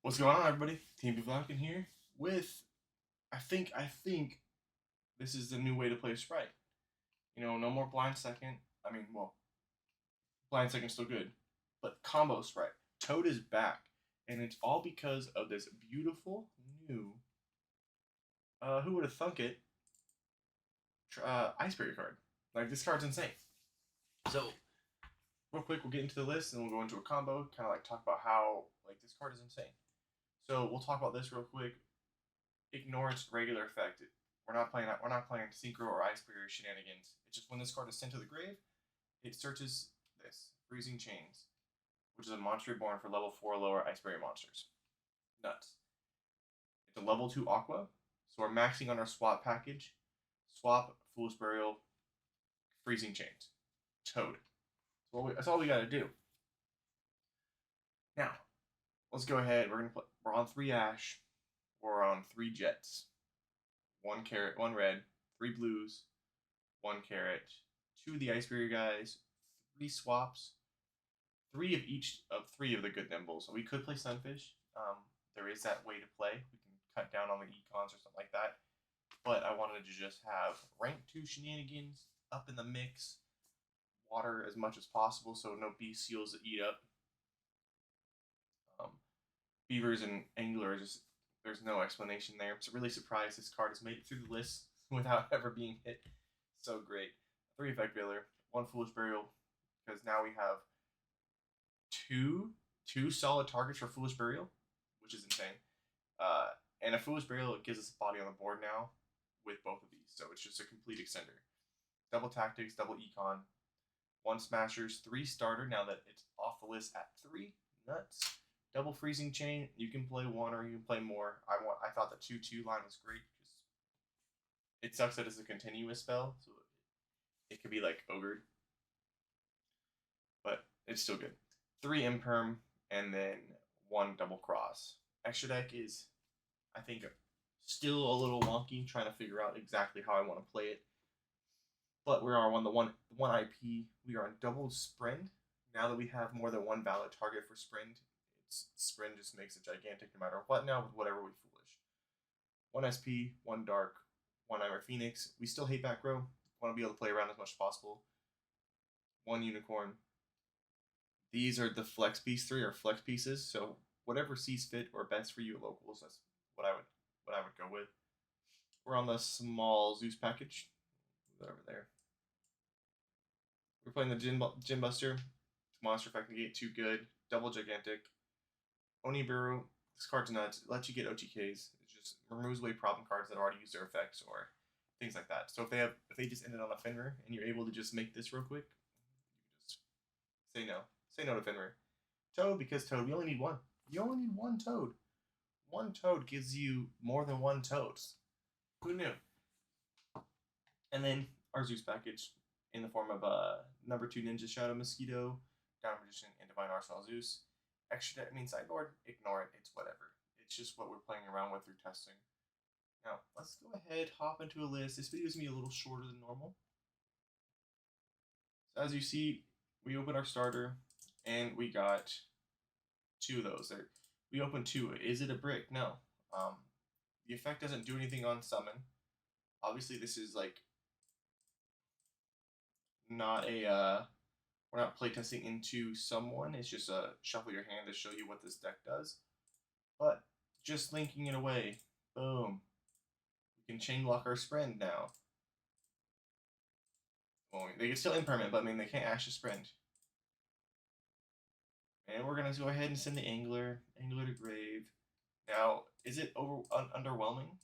What's going on, everybody? Team Bivlockin here with I think this is the new way to play Spright. No more blind second. Blind second's still good, but combo Spright. Toad is back, and it's all because of this beautiful new. Who would have thunk it? Iceberry card. Like this card's insane. So real quick, we'll get into the list and we'll go into a combo. Kind of like talk about how like this card is insane. So we'll talk about this real quick. Ignore its regular effect. We're not playing Synchro or Iceberry shenanigans. It's just when this card is sent to the grave, it searches this Freezing Chains, which is a monster reborn for level 4 or lower Iceberry monsters. Nuts. It's a level 2 Aqua, so we're maxing on our swap package. Swap, Foolish Burial, Freezing Chains, Toad. That's all we gotta do. Now, let's go ahead. We're on 3 Ash. We're on 3 Jets. 1 carrot, 1 red, 3 blues, 1 carrot, 2 of the Iceberry guys, 3 swaps, 3 of each of 3 of the good nimbles. So we could play Sunfish. There is that way to play. We can cut down on the econs or something like that. But I wanted to just have rank 2 shenanigans up in the mix. Water as much as possible so no beast seals that eat up. Beavers and anglers, there's no explanation there. I'm really surprised this card has made it through the list without ever being hit. So great. 3 Effect Veiler, 1 Foolish Burial, because now we have two solid targets for Foolish Burial, which is insane. And a Foolish Burial, it gives us a body on the board now with both of these. So it's just a complete extender. Double Tactics, double Econ, 1 Smashers, 3 Starter, now that it's off the list at 3. Nuts. Double Freezing Chain, you can play 1 or you can play more. I thought the 2/2 line was great because it sucks that it's a continuous spell, so it could be like ogred. But it's still good. 3 Imperm, and then 1 Double Cross. Extra deck is, I think, still a little wonky, trying to figure out exactly how I want to play it. But we are on the one IP. We are on double Sprint. Now that we have more than 1 valid target for Sprint, Sprint just makes it gigantic no matter what now with whatever we foolish. 1 SP, 1 Dark, 1 Nightmare Phoenix. We still hate back row. Want to be able to play around as much as possible. 1 Unicorn. These are the flex piece. 3 are flex pieces. So whatever sees fit or best for you at locals, that's what I would go with. We're on the small Zeus package. Over there. We're playing the Gym Buster. Monster effect negate, 2 good. Double Gigantic. Onibiru, this card's nuts. It lets you get OTKs. It just removes away problem cards that already use their effects or things like that. So if they just ended on a Fenrir and you're able to just make this real quick, you just say no. Say no to Fenrir. Toad, because Toad, we only need 1. You only need 1 Toad. 1 Toad gives you more than 1 Toads. Who knew? And then our Zeus package in the form of number 2 Ninja Shadow Mosquito, Down Magician, and Divine Arsenal Zeus. Extra deck means sideboard, ignore it, it's whatever. It's just what we're playing around with through testing. Now, let's go ahead, hop into a list. This video is going to be a little shorter than normal. So as you see, we opened our starter, and we got 2 of those. We opened 2. Is it a brick? No. The effect doesn't do anything on summon. Obviously, this is like not a we're not playtesting into someone. It's just a shuffle your hand to show you what this deck does. But just linking it away, boom. We can chain block our Sprint now. Well, they can still impermanent, but I mean they can't Ash a Sprint. And we're gonna go ahead and send the Angler to grave. Now, is it underwhelming?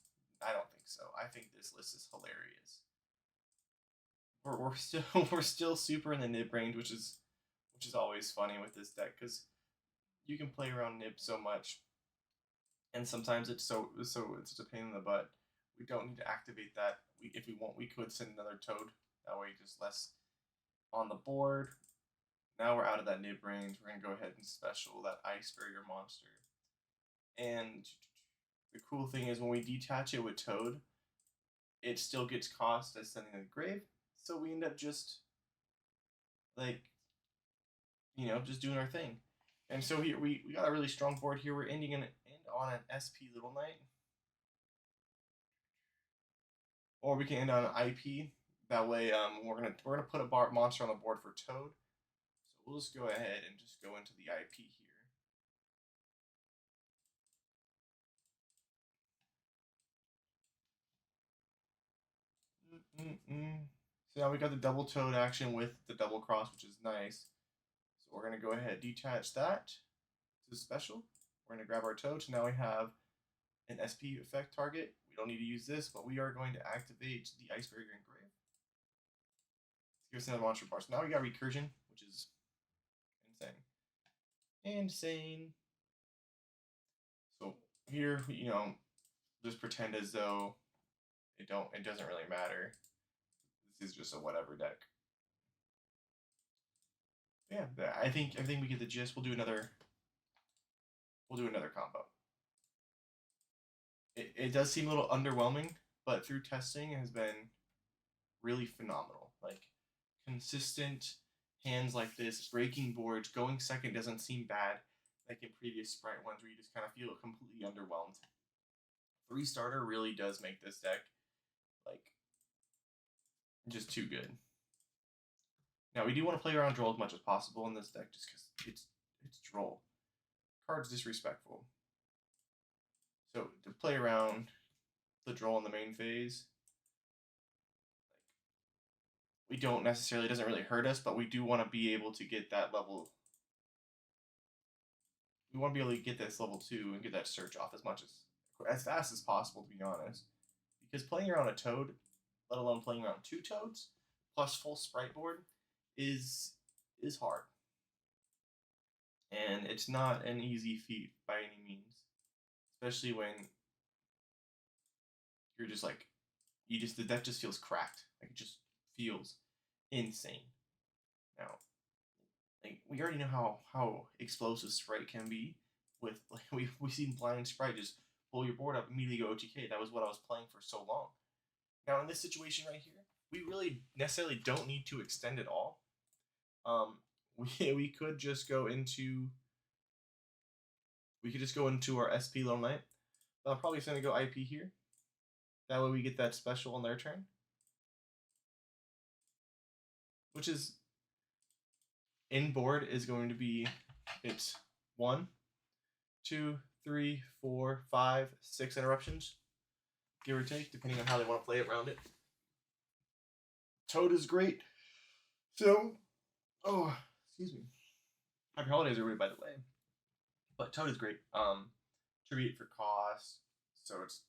I don't think so. I think this list is hilarious. We're still super in the nib range, which is always funny with this deck because you can play around nib so much, and sometimes it's it's a pain in the butt. We don't need to activate that. If we want, we could send another Toad. That way, just less on the board. Now we're out of that nib range. We're gonna go ahead and special that Iceberry monster. And the cool thing is when we detach it with Toad, it still gets cost as sending to the grave. So we end up just like, just doing our thing. And so here we got a really strong board here. We're ending on an SP Little Knight. Or we can end on an IP. That way, we're gonna put a monster on the board for Toad. So we'll just go ahead and just go into the IP here. So now we got the double Toad action with the double cross, which is nice. So we're gonna go ahead and detach that to the special. We're gonna grab our Toad. So now we have an SP effect target. We don't need to use this, but we are going to activate the Iceberg Engrave. Let's give us another monster bar. So now we got recursion, which is insane. Insane. So here, just pretend as though it doesn't really matter. This is just a whatever deck. Yeah, I think we get the gist. We'll do another combo. It does seem a little underwhelming, but through testing it has been really phenomenal. Like consistent hands like this, breaking boards, going second doesn't seem bad like in previous Spright ones where you just kind of feel completely underwhelmed. 3-starter really does make this deck like just too good. Now we do want to play around droll as much as possible in this deck just because it's droll. Card's disrespectful. So to play around the droll in the main phase, we don't necessarily, it doesn't really hurt us, but we do want to be able to get that level. We want to be able to get this level 2 and get that search off as fast as possible, to be honest. Because playing around a Toad, let alone playing around 2 Toads, plus full Spright board, is hard. And it's not an easy feat by any means. Especially when you're just like, the deck just feels cracked. Like it just feels insane. Now, like we already know how explosive Spright can be. With like we've seen blind Spright just pull your board up, immediately go OTK. That was what I was playing for so long. Now in this situation right here, we really necessarily don't need to extend it all. We could just go into our SP Little Knight. But I'm probably going to go IP here. That way we get that special on their turn. Which is in board is going to be, it's 1, 2, 3, 4, 5, 6 interruptions, give or take, depending on how they want to play it around it. Toad is great. So, excuse me. Happy holidays, everybody, by the way. But Toad is great. Tribute for cost. So it's,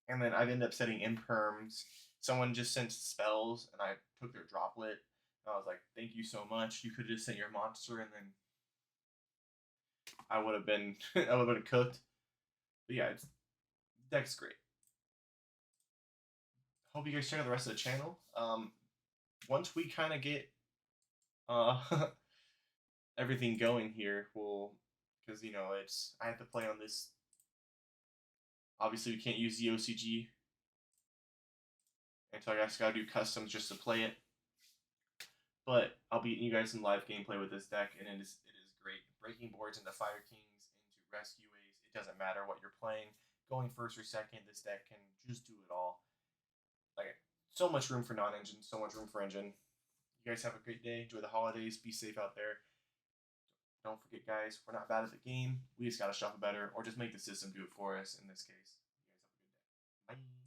and then I've ended up setting imperms. Someone just sent spells, and I took their droplet. And I was like, thank you so much. You could have just sent your monster, and then I would have been cooked. But yeah, deck's great. Hope you guys check out the rest of the channel. Once we kind of get everything going here, because I have to play on this. Obviously, we can't use the OCG until I gotta do customs just to play it. But I'll be you guys in live gameplay with this deck, and it is great. Breaking boards into Fire Kings, into Rescueways, it doesn't matter what you're playing. Going first or second, this deck can just do it all. Like, so much room for non-engine, so much room for engine. You guys have a great day. Enjoy the holidays. Be safe out there. Don't forget, guys, we're not bad at the game. We just gotta shuffle better, or just make the system do it for us in this case.